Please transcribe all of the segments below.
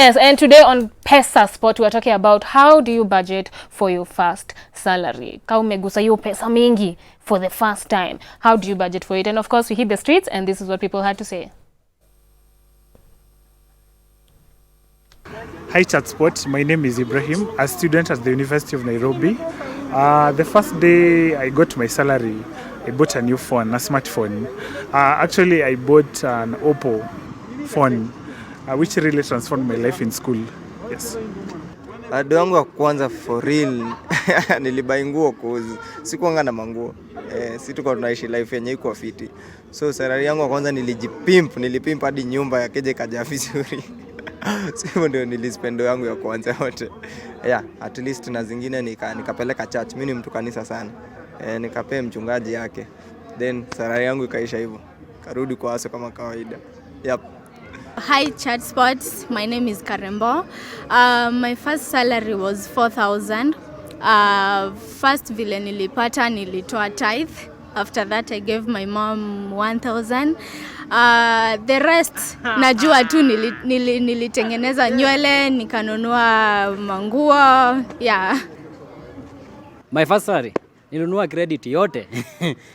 Yes, and today on Chatspot we are talking about how do you budget for your first salary. Kama umegusa hiyo pesa mingi for the first time, how do you budget for it? And of course we hit the streets and this is what people had to say. Hi Chatspot, my name is Ibrahim, a student at the University of Nairobi. The first day I got my salary, I bought a new phone, a smartphone. Actually, I bought an Oppo phone, which really transformed my life in school. Yes. Ado yangu wa kwanza for real nilibai nguo cause sikuanga na manguo. Si tuko tunaishi life yenye iko fiti. So salary yangu wa kwanza nilipimp hadi nyumba ya keje kaja vizuri. Sio ndio nilispendo yangu ya kwanza yote. Yeah, at least na zingine nikapeleka church. Mimi ni mtu kanisa sana. Nikapea mchungaji yake. Then salary yangu ikaisha hivyo. Karudi kwa aso kama kawaida. Yep. Hi Chatspot, my name is Karembo. My first salary was 4,000. First vile nilipata nilitoa tithe. After that I gave my mom 1,000. The rest najua tu nilitengeneza nywele, nikanunua manguo. Yeah. My first salary nilinunua credit yote.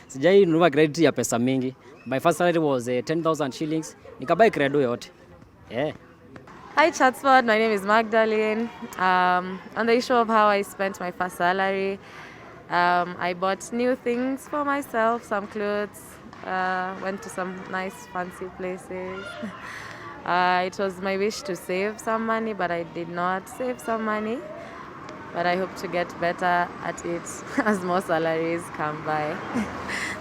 Sijai nunua credit ya pesa mingi. My first salary was 10,000 shillings. Nikabai credo yote. Yeah. Hi Chatspot, my name is Magdalene. On the issue of how I spent my first salary, I bought new things for myself, some clothes, went to some nice fancy places. It was my wish to save some money, but I did not save some money. But I hope to get better at it as more salaries come by.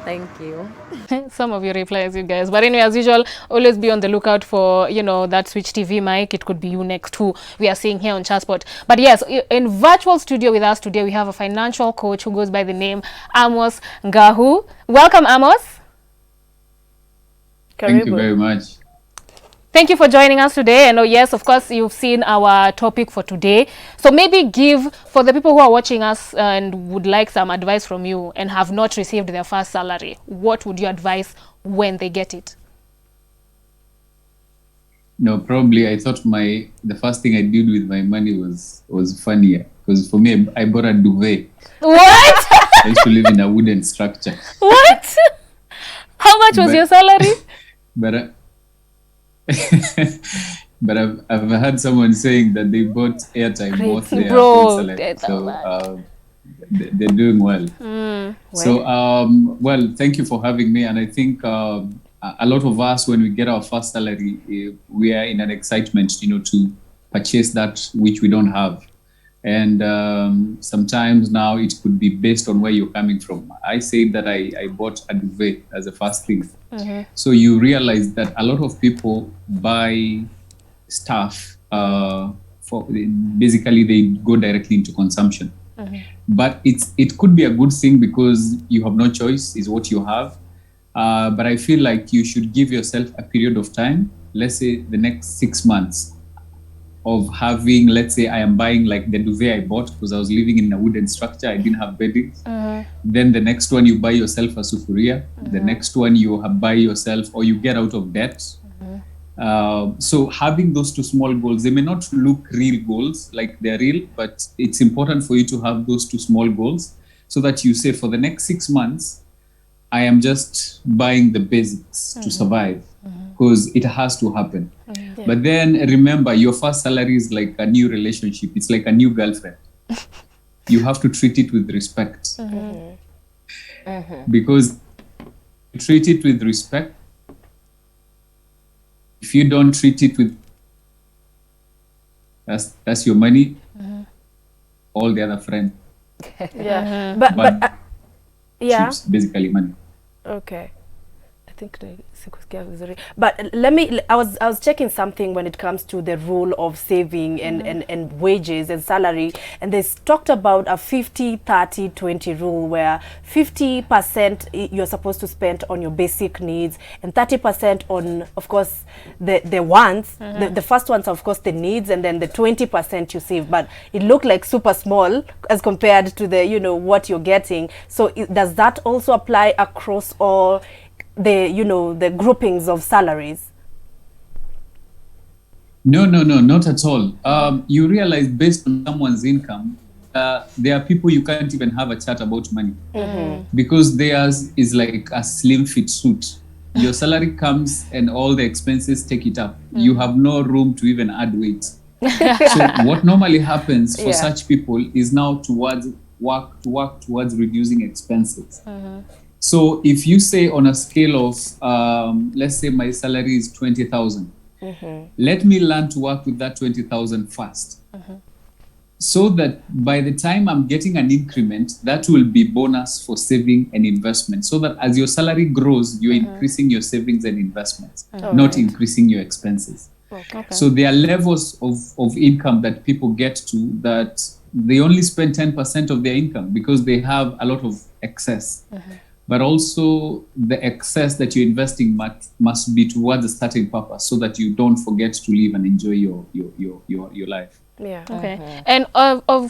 Thank you. Some of your replies, you guys. But anyway, as usual, always be on the lookout for, that Switch TV mic. It could be you next who we are seeing here on Chatspot. But yes, in virtual studio with us today, we have a financial coach who goes by the name Amos Ngahu. Welcome, Amos. Thank you very much. Thank you for joining us today. And yes, of course, you've seen our topic for today. So maybe give, for the people who are watching us and would like some advice from you and have not received their first salary, what would you advise when they get it? No, probably I thought the first thing I did with my money was funnier. Because for me, I bought a duvet. What? I used to live in a wooden structure. What? How much was your salary? But I've heard someone saying that they bought airtime worth their salary. So they're doing well. So well, thank you for having me. And I think a lot of us, when we get our first salary, we are in an excitement, to purchase that which we don't have. And sometimes now it could be based on where you're coming from. I say that I bought a duvet as the first thing. So you realize that a lot of people buy stuff basically they go directly into consumption. But it could be a good thing because you have no choice, is what you have. But I feel like you should give yourself a period of time, let's say the next 6 months, of having, let's say I am buying like the duvet I bought because I was living in a wooden structure, I didn't have bedding. Then the next one you buy yourself a sufuria. The next one you buy yourself, or you get out of debt. So having those two small goals, they may not look real goals, like they're real, but it's important for you to have those two small goals so that you say for the next 6 months, I am just buying the basics to survive, because it has to happen. But then remember, your first salary is like a new relationship. It's like a new girlfriend. You have to treat it with respect. Because you treat it with respect. If you don't treat it with, that's your money, all the other friends. Yeah. But yeah. Chips, basically money. Okay. I think but I was checking something when it comes to the rule of saving and wages and salary, and they talked about a 50-30-20 rule where 50% you're supposed to spend on your basic needs and 30% on, of course, the wants. The first ones are, of course, the needs, and then the 20% you save. But it looked like super small as compared to the what you're getting. So does that also apply across all the the groupings of salaries? No, not at all. You realize based on someone's income, there are people you can't even have a chat about money because theirs is like a slim fit suit. Your salary comes and all the expenses take it up. You have no room to even add weight. So what normally happens for such people is now work towards reducing expenses. So if you say on a scale of let's say my salary is 20,000, let me learn to work with that 20,000 first. So that by the time I'm getting an increment, that will be bonus for saving and investment. So that as your salary grows, you're increasing your savings and investments, not increasing your expenses. Okay. So there are levels of income that people get to that they only spend 10% of their income because they have a lot of excess. But also the excess that you're investing must be towards a certain purpose so that you don't forget to live and enjoy your life. Yeah. Okay. And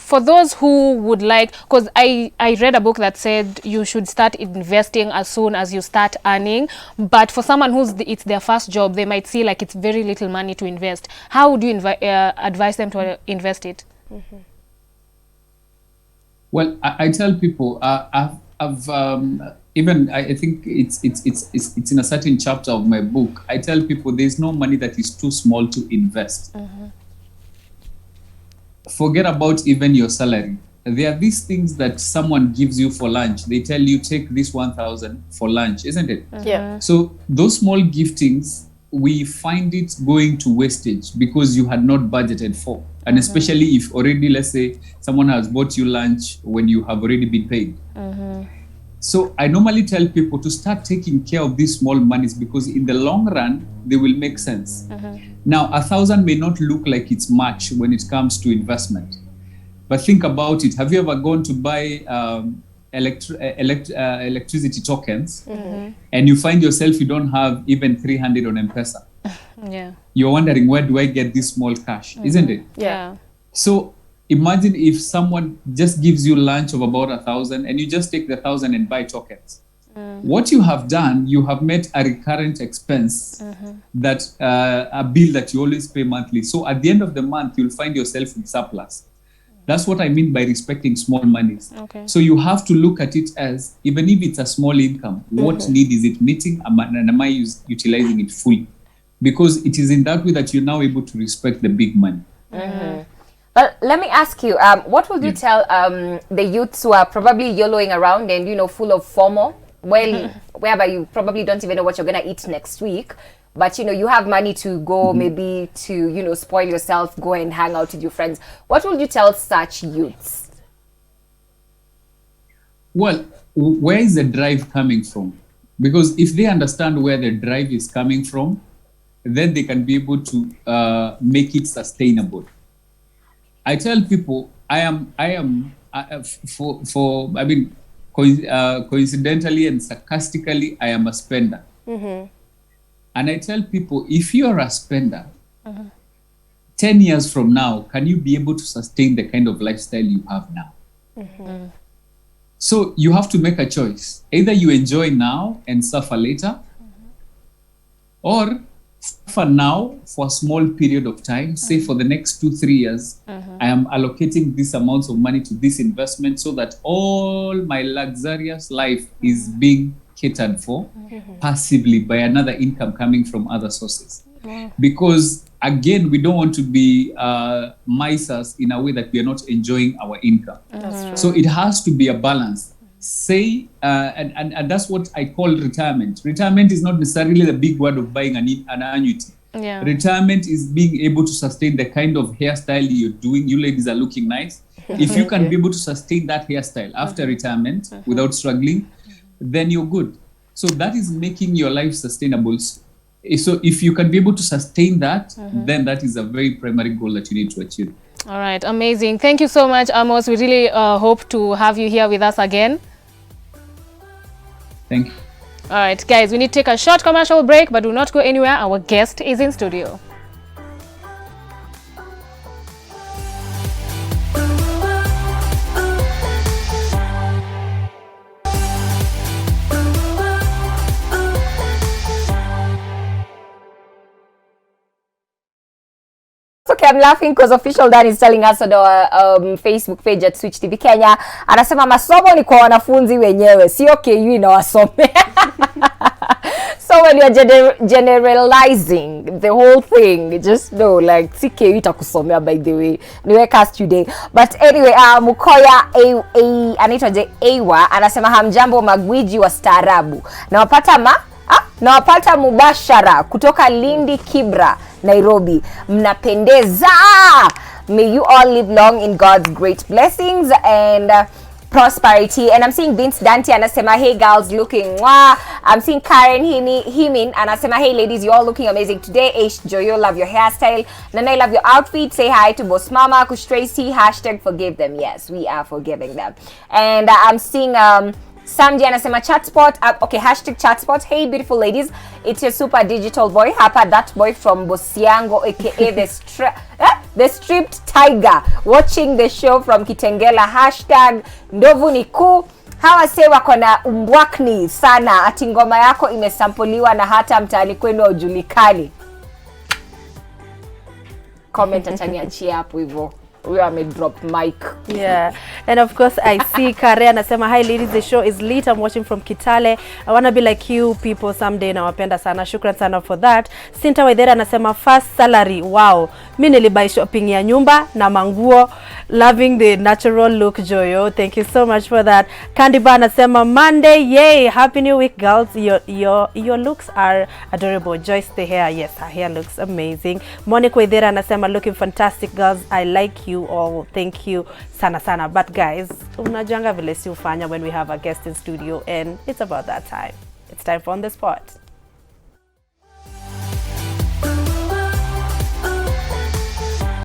for those who would like, because I read a book that said you should start investing as soon as you start earning, but for someone it's their first job, they might see like it's very little money to invest. How would you advise them to invest it? Well, I tell people, even I think it's in a certain chapter of my book. I tell people there's no money that is too small to invest. Forget about even your salary. There are these things that someone gives you for lunch. They tell you take this 1,000 for lunch, isn't it? Yeah. So those small giftings, we find it going to wastage because you had not budgeted for. And especially if already, let's say, someone has bought you lunch when you have already been paid. So I normally tell people to start taking care of these small monies because in the long run, they will make sense. Now, 1,000 may not look like it's much when it comes to investment. But think about it. Have you ever gone to buy electricity tokens and you find yourself you don't have even 300 on M-Pesa? Yeah. You're wondering, where do I get this small cash? Isn't it? Yeah. So imagine if someone just gives you lunch of about 1,000 and you just take the 1,000 and buy tokens. What you have done, you have met a recurrent expense that a bill that you always pay monthly. So at the end of the month, you'll find yourself in surplus. That's what I mean by respecting small monies. Okay. So you have to look at it as, even if it's a small income, what need is it meeting and am I utilizing it fully? Because it is in that way that you're now able to respect the big money. But let me ask you, what would you tell the youths who are probably YOLOing around and, you know, full of FOMO? Well, whereby you probably don't even know what you're going to eat next week. But, you know, you have money to go maybe to, you know, spoil yourself, go and hang out with your friends. What would you tell such youths? Well, where is the drive coming from? Because if they understand where the drive is coming from, then they can be able to make it sustainable. I tell people, coincidentally and sarcastically, I am a spender. And I tell people, if you are a spender, 10 years from now, can you be able to sustain the kind of lifestyle you have now? So you have to make a choice. Either you enjoy now and suffer later, or suffer now for a small period of time, say for the next 2-3 years, I am allocating this amount of money to this investment so that all my luxurious life is being catered for passively by another income coming from other sources. Because again, we don't want to be misers in a way that we are not enjoying our income. So it has to be a balance. Say, and that's what I call retirement. Retirement is not necessarily the big word of buying an annuity. Yeah. Retirement is being able to sustain the kind of hairstyle you're doing. You ladies are looking nice. If you can be able to sustain that hairstyle after retirement without struggling, then you're good. So that is making your life sustainable. So if you can be able to sustain that, then that is a very primary goal that you need to achieve. All right, amazing. Thank you so much, Amos. We really hope to have you here with us again. Thank you. All right, guys, we need to take a short commercial break, but do not go anywhere. Our guest is in studio. Okay, I'm laughing because official Dan is telling us on our Facebook page at Switch TV Kenya. Anasema masomo ni kwa wanafunzi wenyewe, sio KU inawasomea. So when you're generalizing the whole thing, just know like si KU itakusomea by the way. Niweka student. But anyway, Mukoya anaitwa Ewa anasema hamjambo magwiji wa staarabu. Nawapata mubashara kutoka Lindi Kibra, Nairobi. Mnapendeza. May you all live long in God's great blessings and prosperity. And I'm seeing Vince Dante anasema hey girls looking mwah. I'm seeing Karen Himin anasema hey ladies, you all looking amazing today. Ish Joyo, love your hairstyle. Nana, love your outfit. Say hi to Boss Mama, Kush Tracy, #forgive them. Yes, we are forgiving them. And I'm seeing Samji anasema Chatspot. Okay, #Chatspot. Hey beautiful ladies, it's your super digital boy hapa, that boy from Bosiango aka the stripped tiger, watching the show from Kitengela. #ndovu ni kuu. Hawa se wako na umbwakni sana, ati ngoma yako imesampoliwa na hata mtaani kwenu haujulikani. Comment ataniachia hapo hivyo. We are made drop mic. Yeah, and of course I see Kare anasema hi ladies, the show is lit. I'm watching from Kitale. I wanna be like you people someday. Nawapenda sana, shukran sana for that. Sinta Waithera anasema first salary, wow, mimi nilibuy shopping ya nyumba na manguo. Loving the natural look, Joyo, thank you so much for that. Candiba anasema Monday, yay, happy new week girls. Your looks are adorable. Joyce the hair, yes, her hair looks amazing. Monica Waithera anasema looking fantastic girls, I like you all, thank you sana sana. But guys, unajanga vile si ufanya when we have a guest in studio, and it's about that time. It's time for On The Spot.